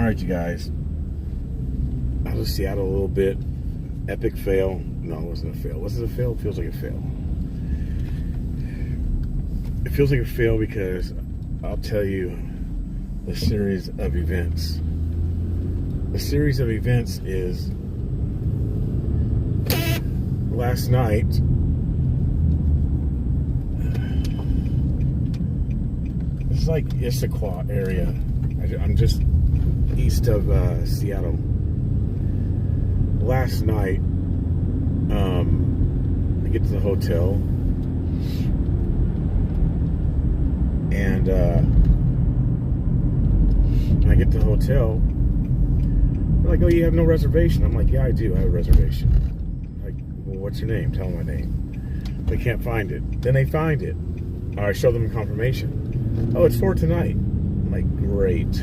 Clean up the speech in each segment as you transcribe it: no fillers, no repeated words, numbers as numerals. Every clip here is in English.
Alright, you guys. I was in Seattle a little bit. Epic fail. No, it wasn't a fail. Was it a fail? It feels like a fail. It feels like a fail because I'll tell you the series of events. The series of events is last night. This is like Issaquah area. I'm just east of Seattle. Last night, I get to the hotel, and when I get to the hotel, they're like, "Oh, you have no reservation?" I'm like, "Yeah, I do. I have a reservation." Like, "Well, what's your name?" Tell them my name. They can't find it. Then they find it. I show them a confirmation. "Oh, it's for tonight." I'm like, "Great."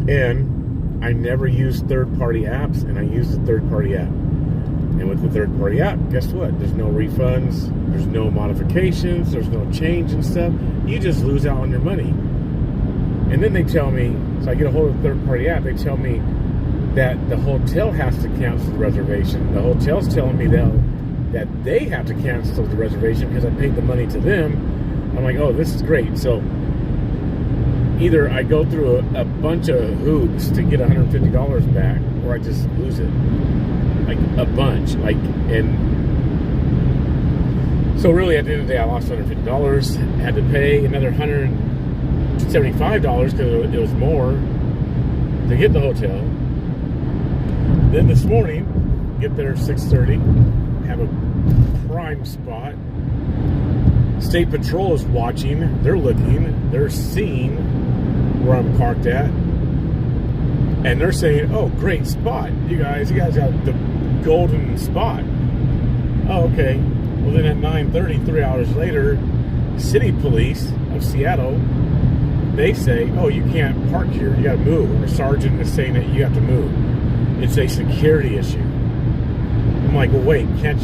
And I never use third-party apps, and I use the third-party app. And with the third-party app, guess what? There's no refunds, there's no modifications, there's no change and stuff. You just lose out on your money. And then they tell me, so I get a hold of the third-party app, they tell me that the hotel has to cancel the reservation. The hotel's telling me that they have to cancel the reservation because I paid the money to them. I'm like, oh, this is great. So either I go through a bunch of hoops to get $150 back, or I just lose it. Like a bunch. And so really at the end of the day, I lost $150. Had to pay another $175 because it was more to get the hotel. Then this morning, get there at 6:30, have a prime spot. State Patrol is watching, they're looking, they're seeing where I'm parked at, and they're saying, "Oh, great spot, you guys got the golden spot." Oh, okay. Well, then at 9:30, 3 hours later, City Police of Seattle, they say, "Oh, you can't park here, you gotta move." Or sergeant is saying that you have to move. It's a security issue. I'm like, well, wait, can't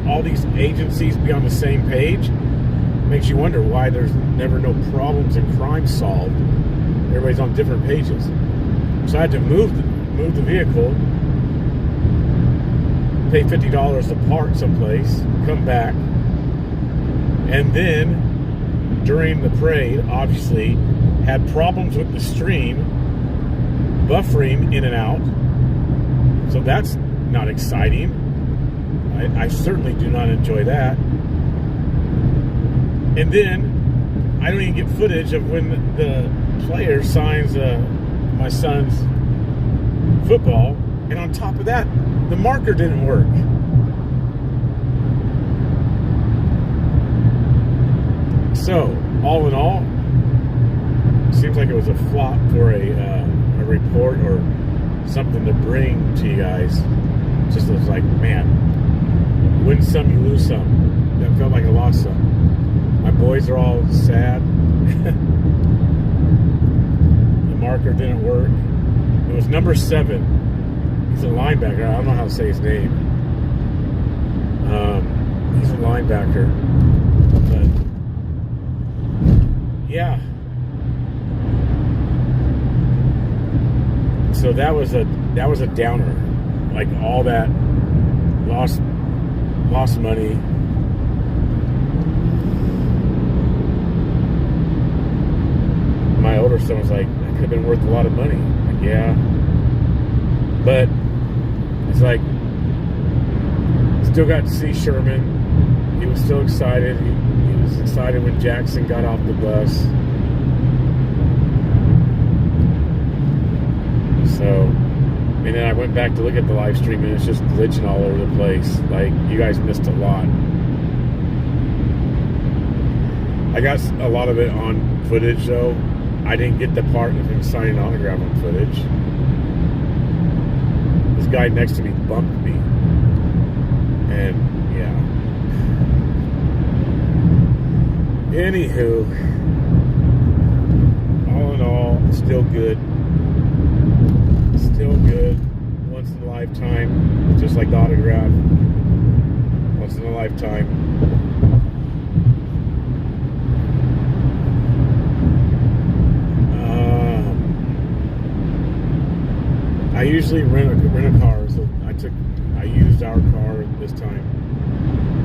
all these agencies be on the same page? Makes you wonder why there's never no problems and crime solved. Everybody's on different pages. So I had to move the vehicle, pay $50 to park someplace, come back, and then during the parade, obviously, had problems with the stream, buffering in and out. So that's not exciting. I certainly do not enjoy that. And then I don't even get footage of when the player signs my son's football. And on top of that, the marker didn't work. So, all in all, it seems like it was a flop for a report or something to bring to you guys. Just was like, man, win some, you lose some. That felt like I lost some. My boys are all sad. The marker didn't work. It was number 7. He's a linebacker. I don't know how to say his name. He's a linebacker. But yeah. So that was a downer. Like all that lost money. My older son was like, that could have been worth a lot of money. Like, yeah. But it's like, still got to see Sherman. He was still excited. He was excited when Jackson got off the bus. So, and then I went back to look at the live stream, and it's just glitching all over the place. Like, you guys missed a lot. I got a lot of it on footage, though. I didn't get the part of him signing autograph on footage. This guy next to me bumped me. And, yeah. Anywho, all in all, still good. Still good. Once in a lifetime. Just like the autograph. Once in a lifetime. I usually rent a car, so I used our car this time.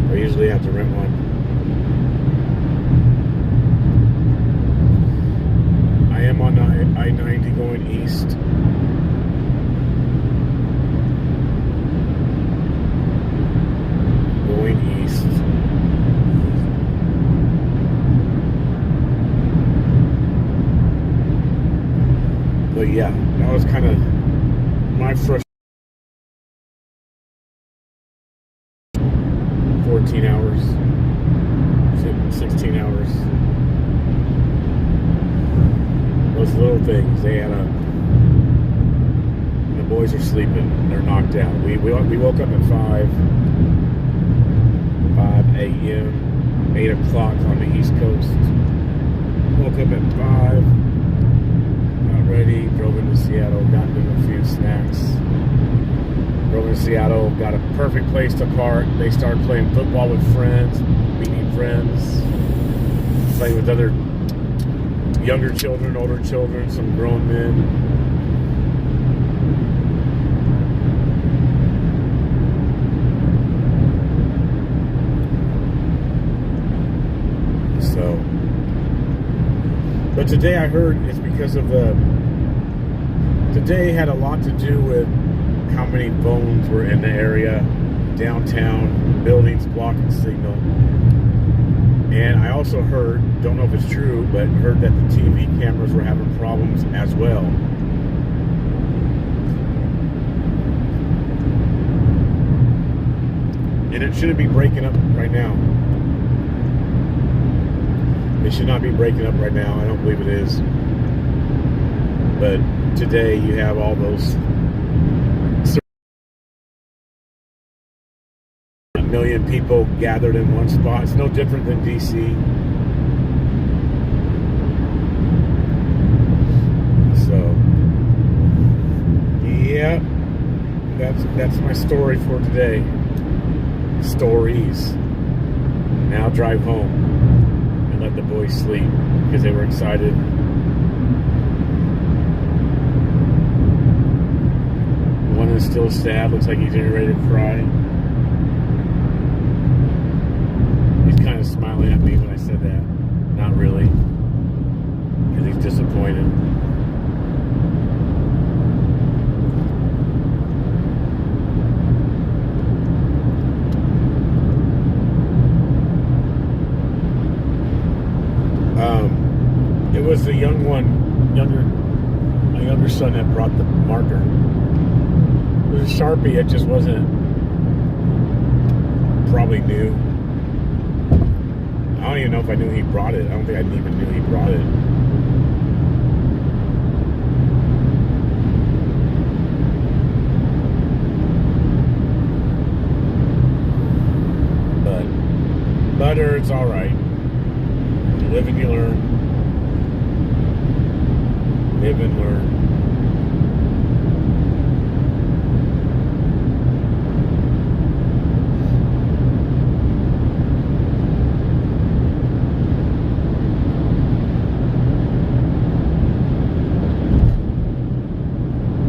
I usually have to rent one. I am on I-90 going east. Going east. But yeah, that was kind of my first 14 hours, 16 hours. Those little things. The boys are sleeping. They're knocked out. We woke up at 5 a.m., 8 o'clock on the East Coast. Woke up at 5, got ready, drove into Seattle, got into a few snacks. Drove into Seattle, got a perfect place to park. They started playing football with friends, meeting friends, playing with other younger children, older children, some grown men. So, but today I heard it's because of today had a lot to do with how many phones were in the area, downtown, buildings blocking signal. And I also heard, don't know if it's true, but heard that the TV cameras were having problems as well. And it shouldn't be breaking up right now. It should not be breaking up right now. I don't believe it is. But today you have all those million people gathered in one spot. It's no different than DC. So, yeah, that's my story for today. Stories. Now drive home and let the boys sleep because they were excited. One is still sad. Looks like he's getting ready to cry. Kind of smiling at me when I said that. Not really, because he's disappointed. It was the my younger son that brought the marker. It was a Sharpie. It just wasn't probably new. I don't even know if I knew he brought it. I don't think I even knew he brought it. But it's all right. You live and you learn. Live and learn.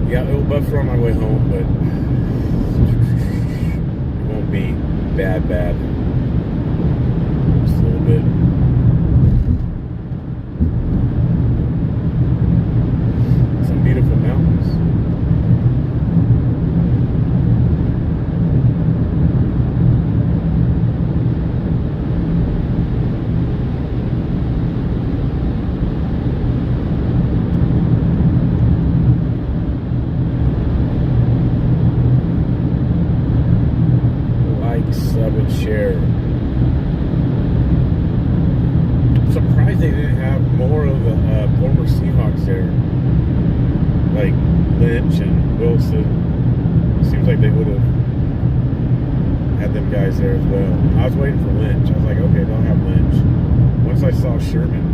Yeah, it'll buffer on my way home, but it won't be bad. Just a little bit. Some beautiful mountains. Sub and share. I'm surprised they didn't have more of the former Seahawks there, like Lynch and Wilson. Seems like they would have had them guys there as well. I was waiting for Lynch. I was like, okay, they'll have Lynch. Once I saw Sherman.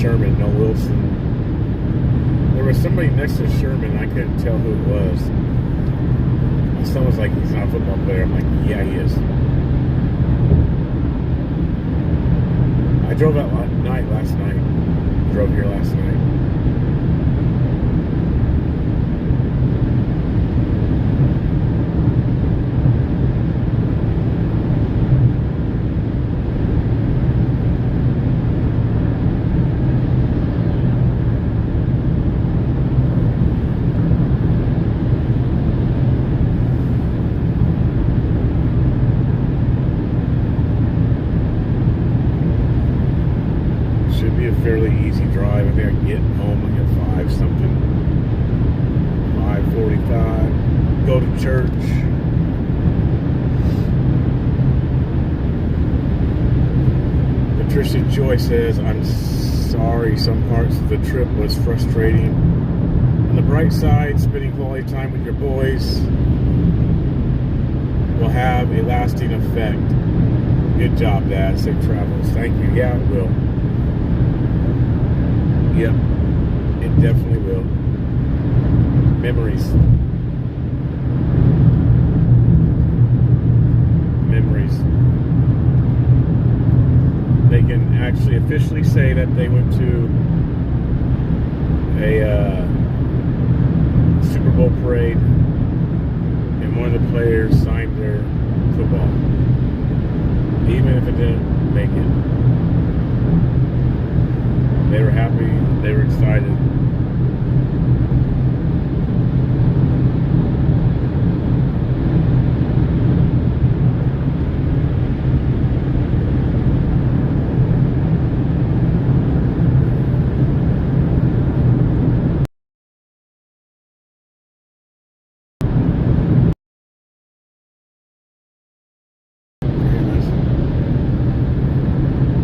Sherman, no Wilson. There was somebody next to Sherman. I couldn't tell who it was. My son was like, he's not a football player. I'm like, yeah, he is. I drove out last night. Drove here last night. Should be a fairly easy drive. I think I can get home like at 5 something. 5:45. Go to church. Patricia Joy says, I'm sorry some parts of the trip was frustrating. On the bright side, spending quality time with your boys will have a lasting effect. Good job, Dad. Safe travels. Thank you. Yeah, it will. Yep, it definitely will. Memories. Memories. They can actually officially say that they went to a Super Bowl parade and one of the players signed their football. Even if it didn't make it. They were happy, they were excited.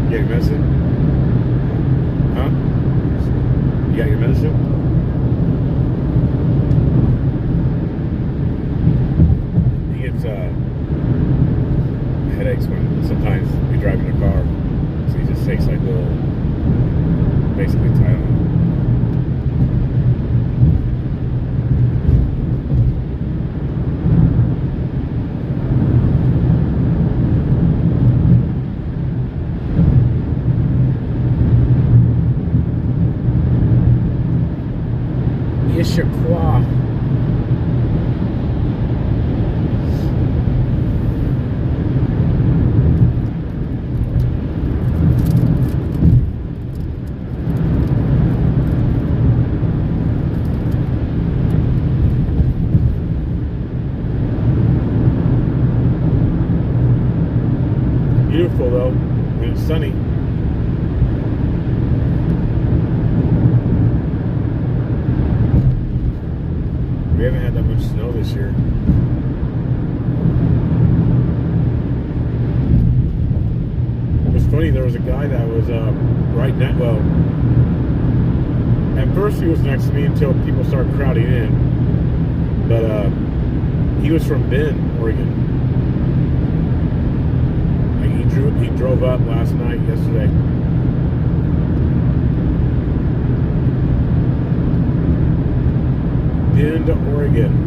You got your medicine? Huh? You got your medicine? He gets headaches when sometimes we drive in the car. So he just takes like little, basically Tylenol. Issaquah. Beautiful though, when it's sunny. We haven't had that much snow this year. It was funny, there was a guy that was right now, well, at first he was next to me until people started crowding in. But he was from Bend, Oregon. Like he drove up last night, yesterday. Bend, Oregon.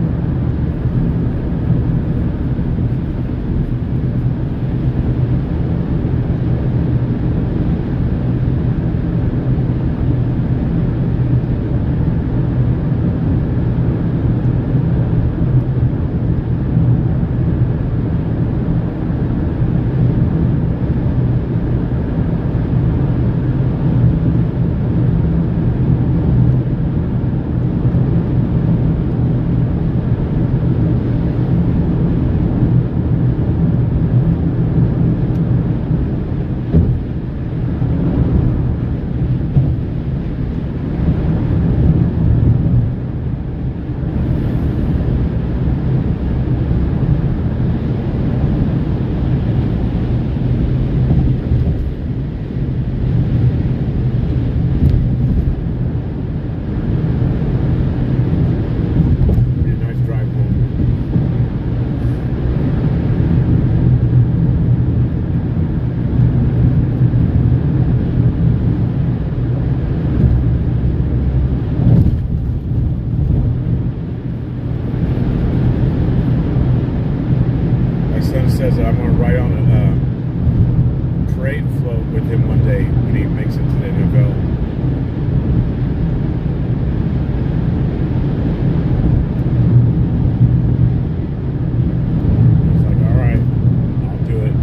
son says that I'm going to ride on a parade float with him one day when he makes it to the NFL. He's like, all right, I'll do it.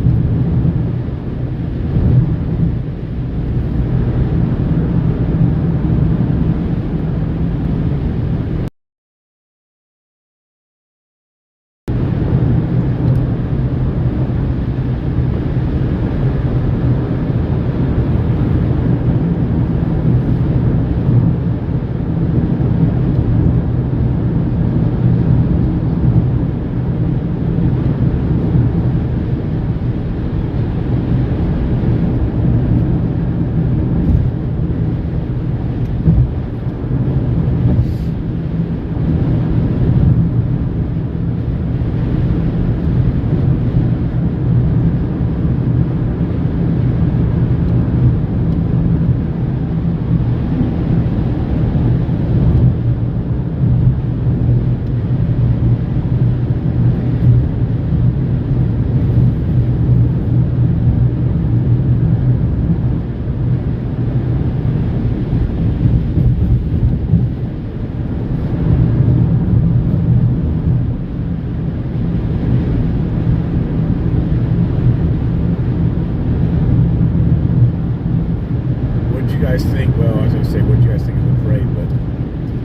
Guys think, well, I was going to say, what do you guys think of the parade, but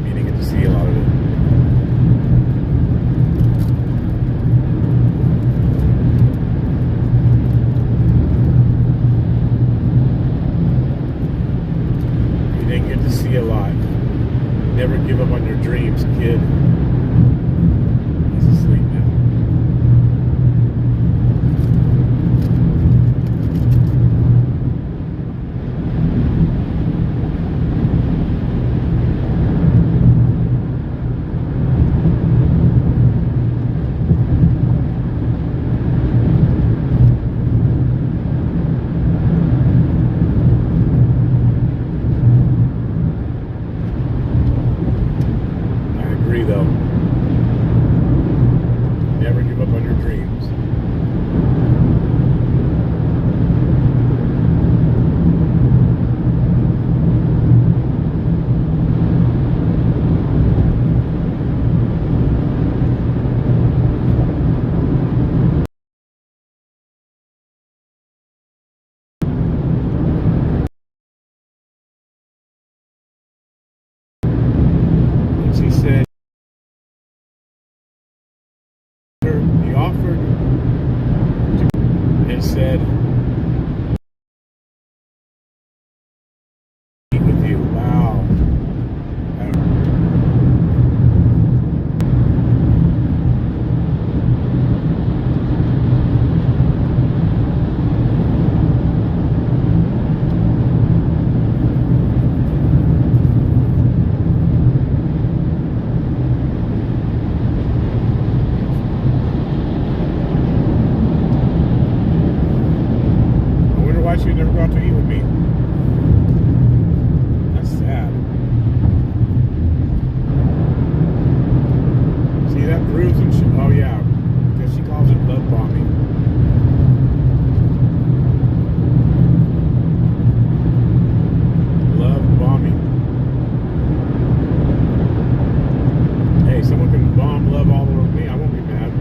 you didn't get to see a lot of it. You didn't get to see a lot. Never give up on your dreams, kid. He's asleep now. Though, never give up on your dreams. And she said, he offered and said, meet with you. Wow. You never go out to eat with me. That's sad. See that proves and shit. Oh yeah, because she calls it love bombing. Love bombing. Hey, someone can bomb love all over me. I won't be mad.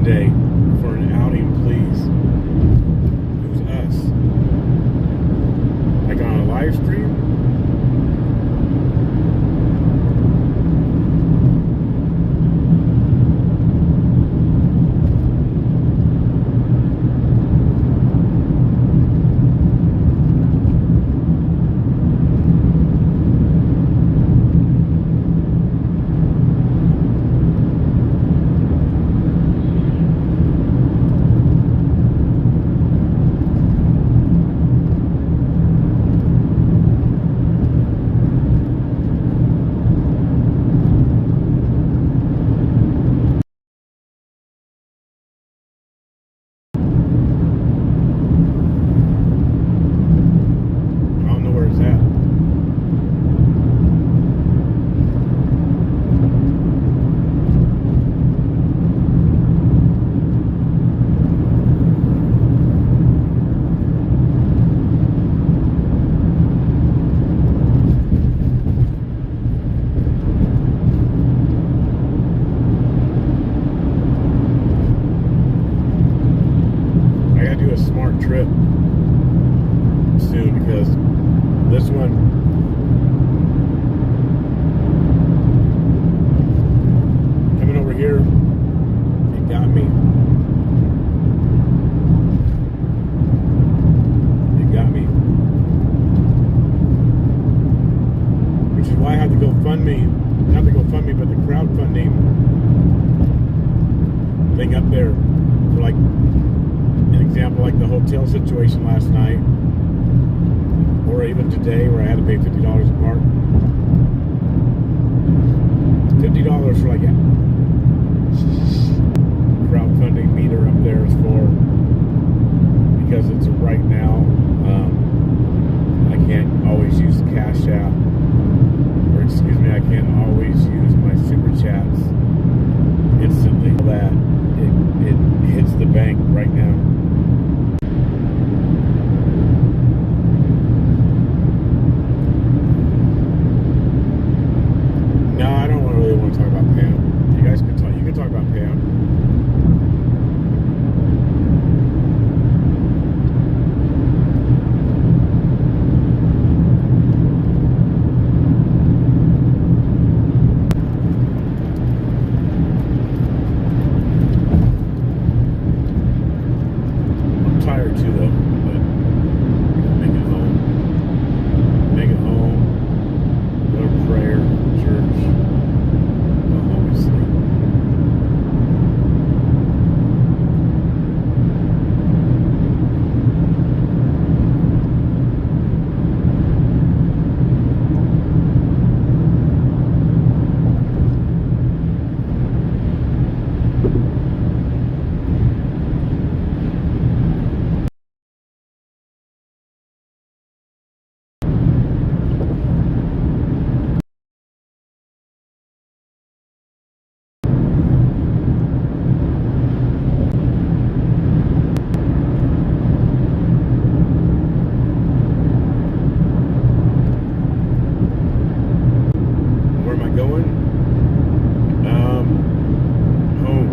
one day for an outing, please. Who's us? Like on a live stream? Trip soon, because this one coming over here, it got me. It got me. Which is why I had to go fund me, not the GoFundMe, but the crowdfunding thing up there for, like, an example, like the hotel situation last night, or even today where I had to pay $50 a park. $50 for like a crowdfunding meter up there is for, because it's right now, I can't always use the Cash App, or excuse me, I can't always use my Super Chats instantly. That it hits the bank right now. No, I don't really want to talk about Pam. You guys can talk. You can talk about Pam. Tired too, though, but make it home. Make it home. Go to prayer, church. Go home and sleep. Where am I going? Home.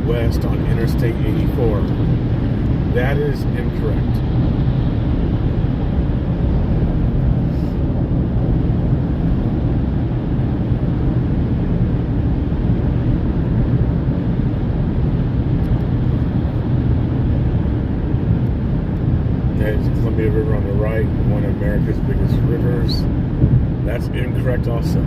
West on Interstate 84. That is incorrect. Columbia River on the right, one of America's biggest rivers. That's incorrect also.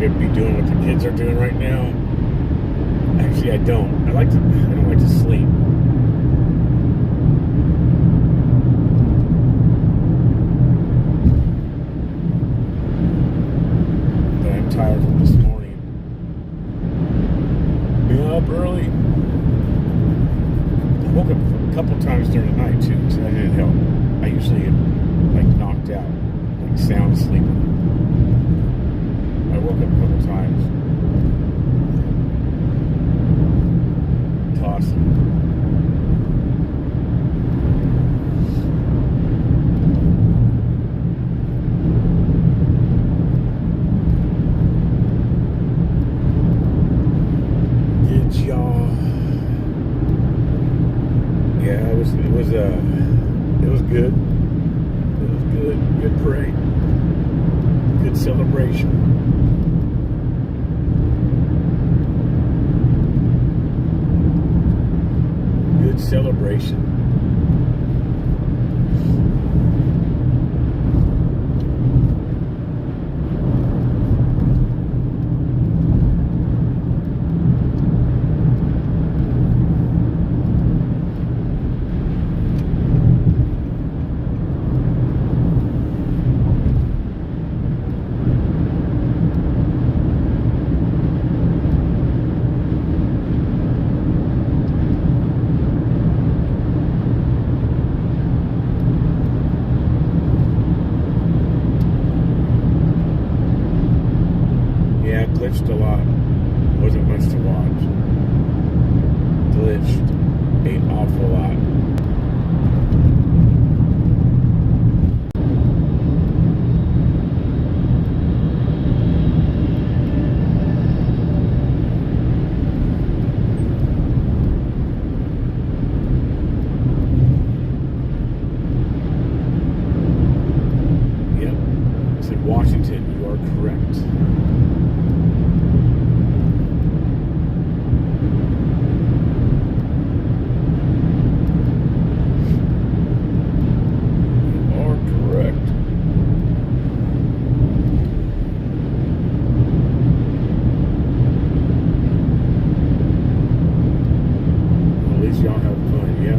Be doing what the kids are doing right now. Actually, I don't. I don't like to sleep. But I'm tired from this morning. Being up early. I woke up a couple times during the night too, so that didn't help. I usually get knocked out, sound sleeping. I woke up a couple times, tossing. Did y'all? Yeah, it was good. It was good. Good parade. Good celebration. Celebration. Glitched a lot. Wasn't much to watch. Glitched an awful lot. Yep. It's in Washington. You are correct. Y'all have fun, yeah.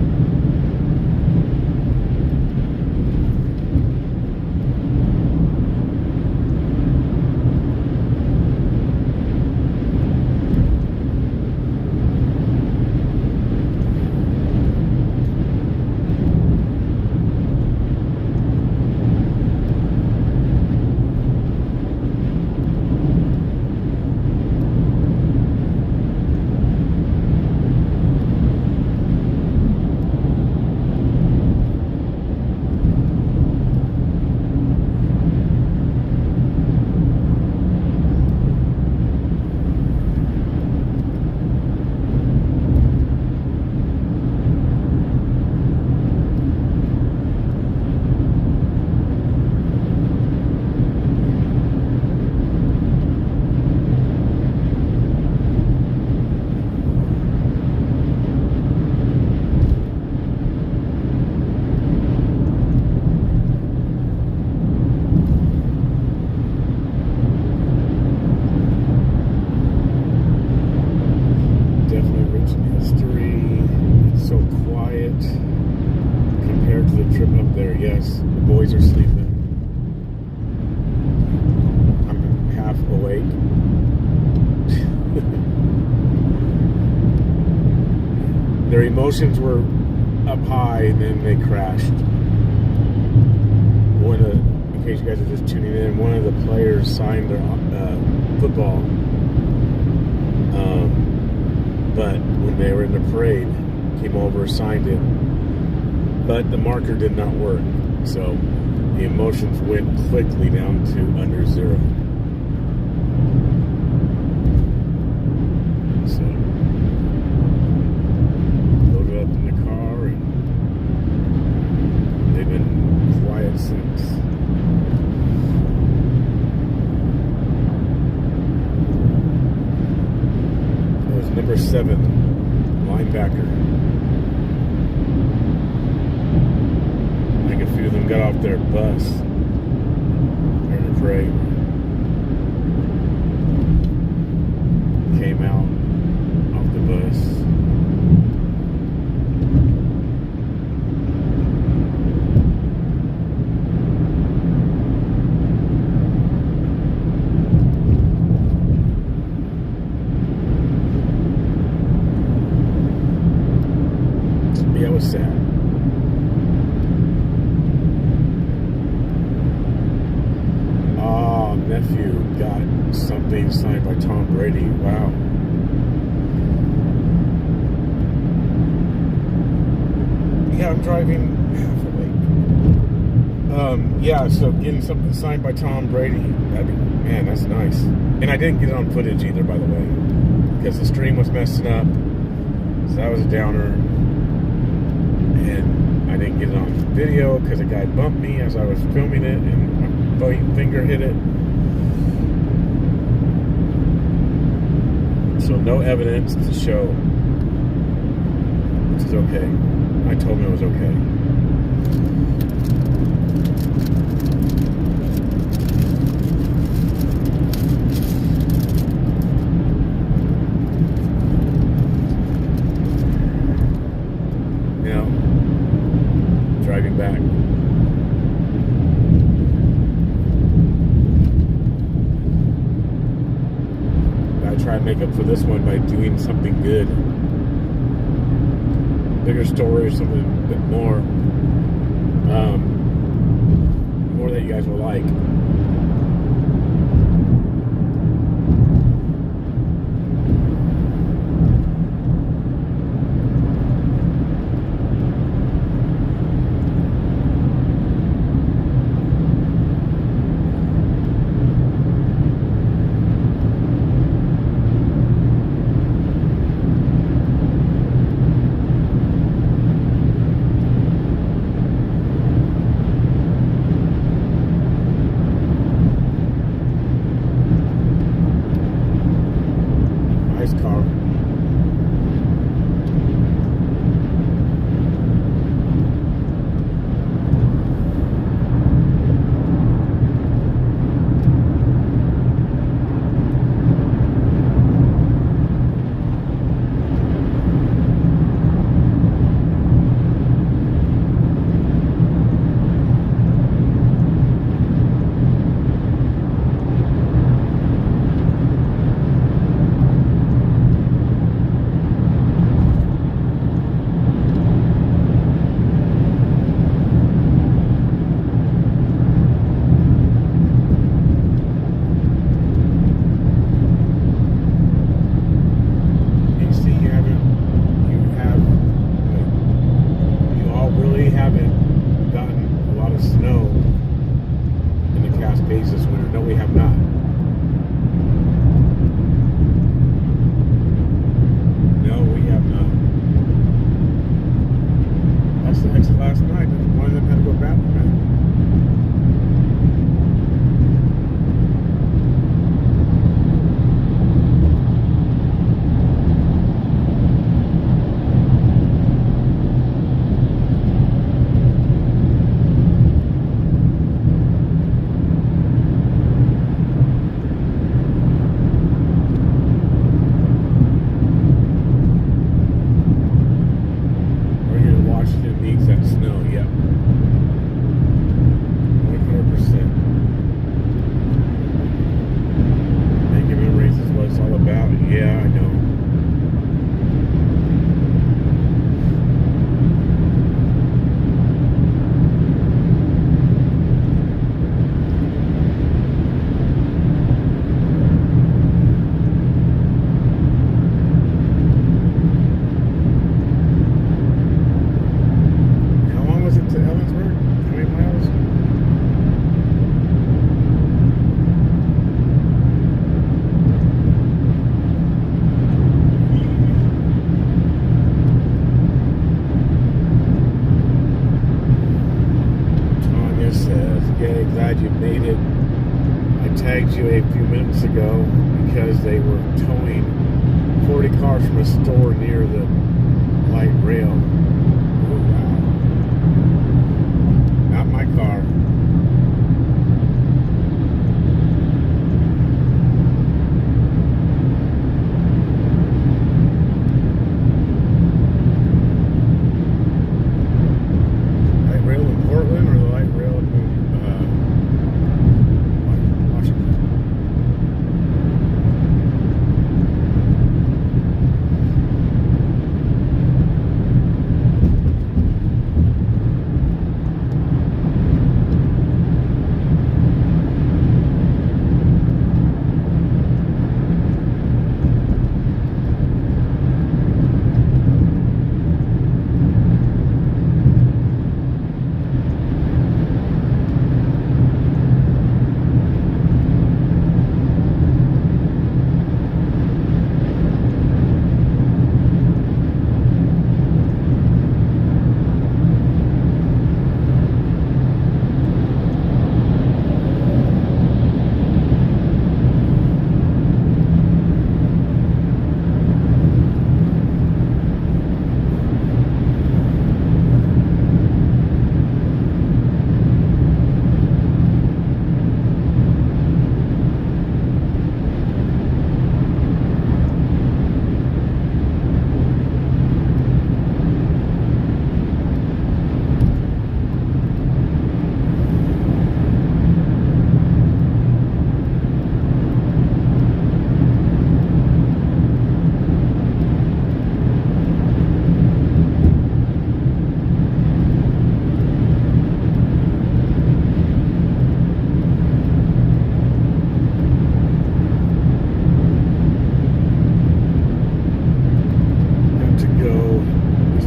trip up there, yes. The boys are sleeping. I'm half awake. Their emotions were up high, and then they crashed. In case you guys are just tuning in, one of the players signed their football. But when they were in the parade, came over, signed it. But the marker did not work. So the emotions went quickly down to under 0. So loaded up in the car, and they've been quiet since. That was number 7, linebacker. A few of them got off their bus during the parade. Came out off the bus. Yeah, it was sad. Nephew got something signed by Tom Brady. Wow. Yeah, I'm driving half awake. Yeah, so getting something signed by Tom Brady. Man, that's nice. And I didn't get it on footage either, by the way, because the stream was messing up. So that was a downer. And I didn't get it on video because a guy bumped me as I was filming it, and my finger hit it. So no evidence to show, which is okay. I told him it was okay. Now, driving back. Try and make up for this one by doing something good, bigger story, or something a bit more that you guys will like. Car. that I tagged you a few minutes ago because they were towing 40 cars from a store near the light rail. Oh, wow. Not my car. Light rail in Portland or the light rail in Washington?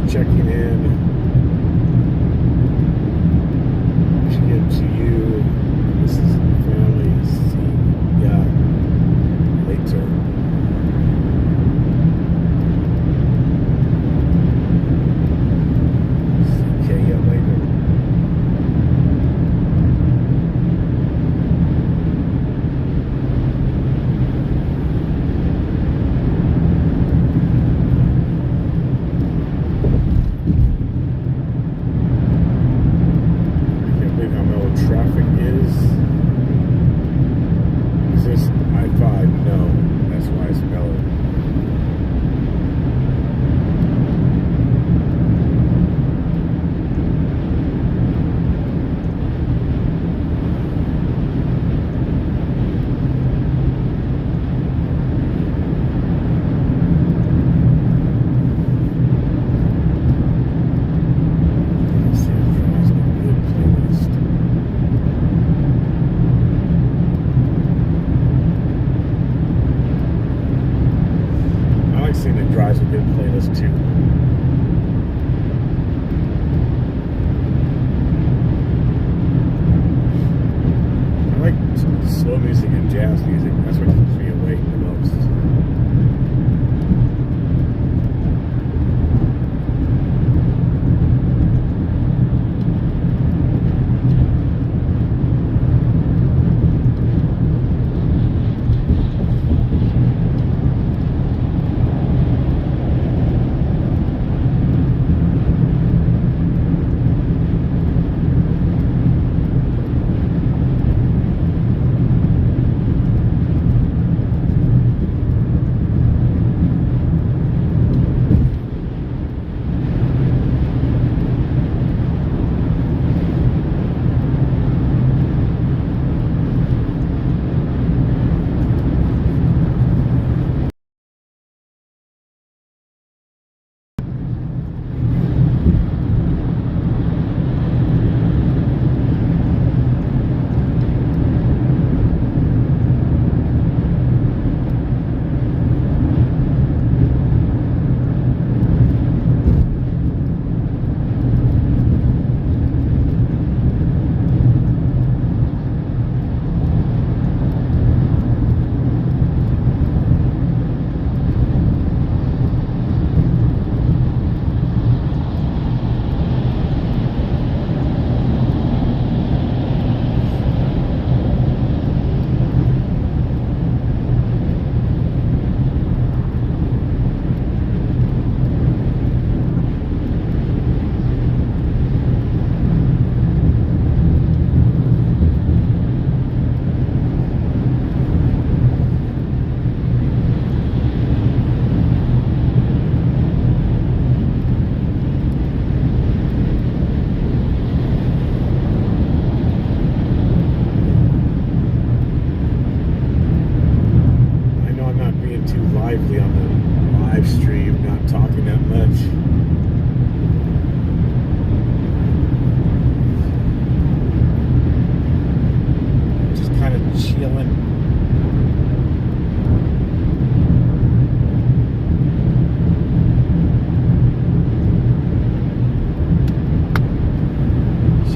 Checking in. Again to you. This is family. See ya later. See ya later. Traffic is this I-5? No, that's why I spell it. That drives a good playlist too. I like slow music and jazz music. That's what keeps me awake the most. live stream, not talking that much. Just kind of chilling.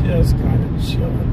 Just kind of chilling.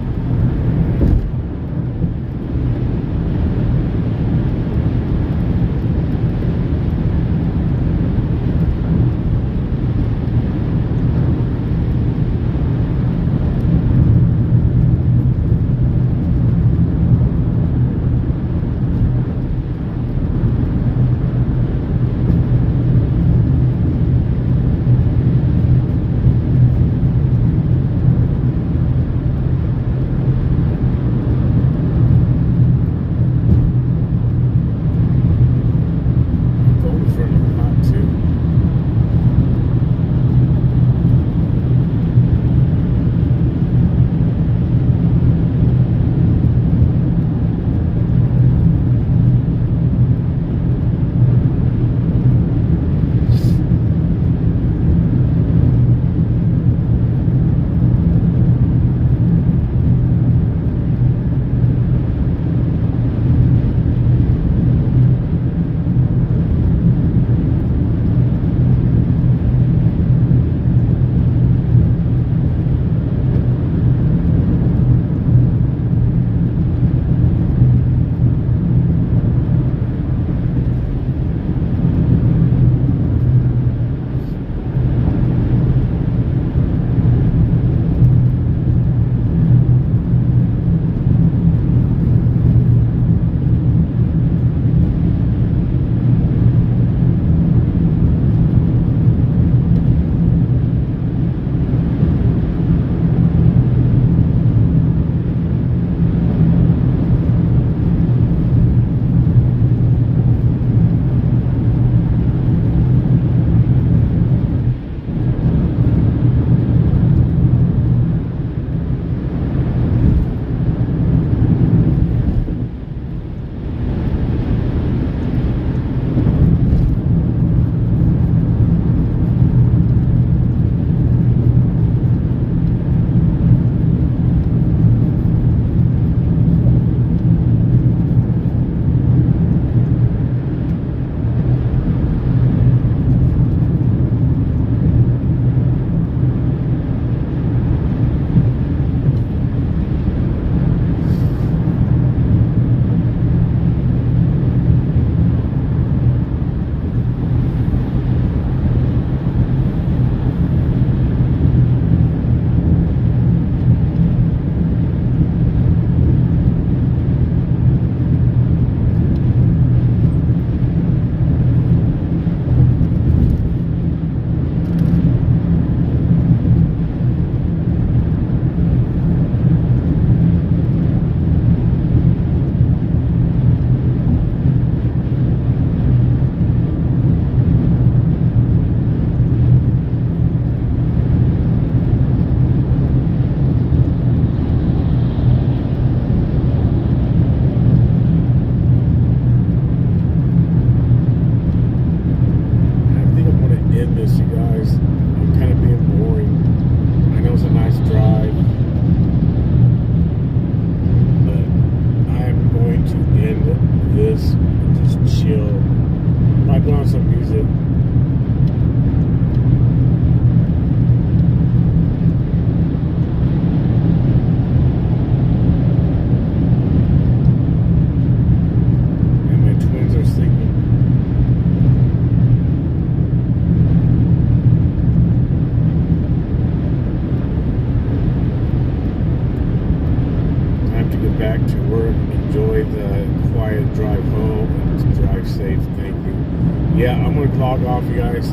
Yeah, I'm going to log off, you guys.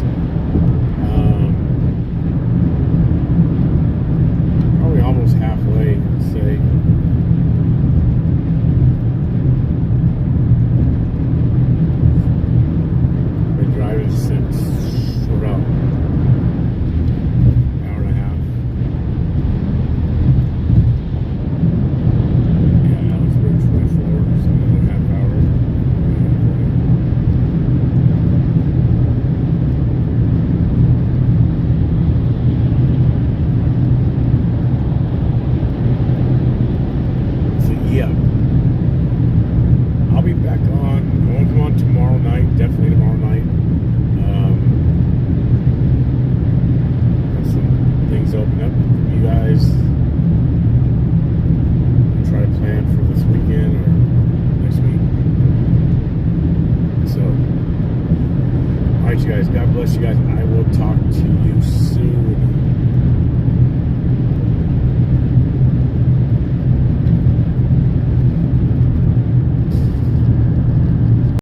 Probably almost halfway, let's say. Been driving since about an hour and a half. Yeah, that was about 24, so another half hour. you guys. God bless you guys. I will talk to you soon.